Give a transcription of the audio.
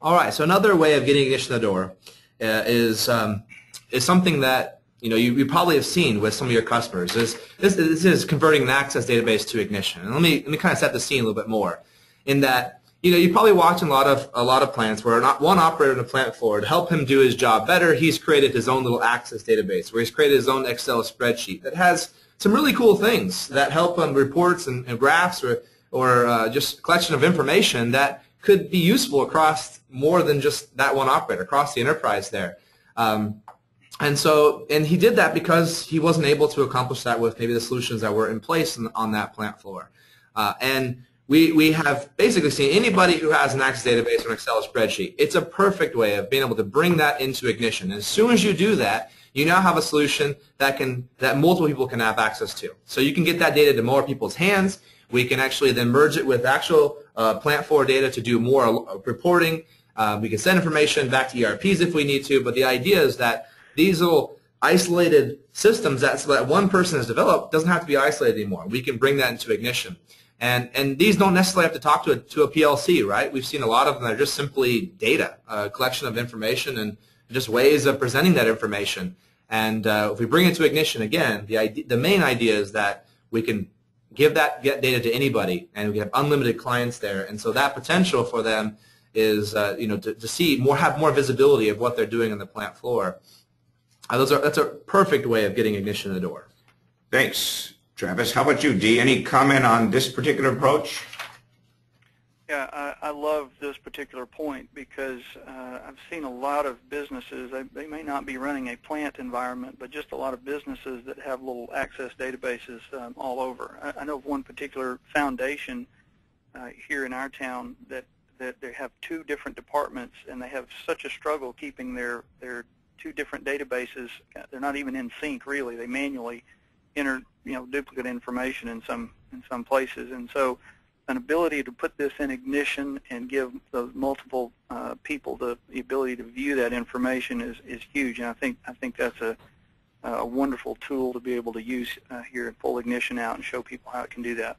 All right. So another way of getting ignition in the door is something that you probably have seen with some of your customers. This is converting an Access database to ignition. And let me kind of set the scene a little bit more. In that you're probably watching a lot of plants where not one operator on the plant floor, to help him do his job better, he's created his own little Access database where he's created his own Excel spreadsheet that has some really cool things that help on reports and graphs or just a collection of information that could be useful across more than just that one operator, across the enterprise there. And he did that because he wasn't able to accomplish that with maybe the solutions that were in place on that plant floor. And we have basically seen anybody who has an Access database or an Excel spreadsheet, it's a perfect way of being able to bring that into ignition. And as soon as you do that, you now have a solution that multiple people can have access to. So you can get that data to more people's hands. We can actually then merge it with actual plant floor data to do more reporting. We can send information back to ERPs if we need to, but the idea is that these little isolated systems that one person has developed doesn't have to be isolated anymore. We can bring that into ignition. And these don't necessarily have to talk to a PLC, right? We've seen a lot of them that are just simply data, a collection of information and just ways of presenting that information. And if we bring it to ignition again, the main idea is that we can get data to anybody, and we have unlimited clients there. And so that potential for them is to see have more visibility of what they're doing on the plant floor. That's a perfect way of getting ignition in the door. Thanks, Travis. How about you, Dee? Any comment on this particular approach? Yeah, I love this particular point because I've seen a lot of businesses, they may not be running a plant environment, but just a lot of businesses that have little Access databases all over. I know of one particular foundation here in our town that they have two different departments, and they have such a struggle keeping their two different databases. They're not even in sync, really. They manually enter duplicate information in some places, and so an ability to put this in ignition and give those multiple people the ability to view that information is huge, and I think that's a wonderful tool to be able to use here at Full Ignition Out and show people how it can do that.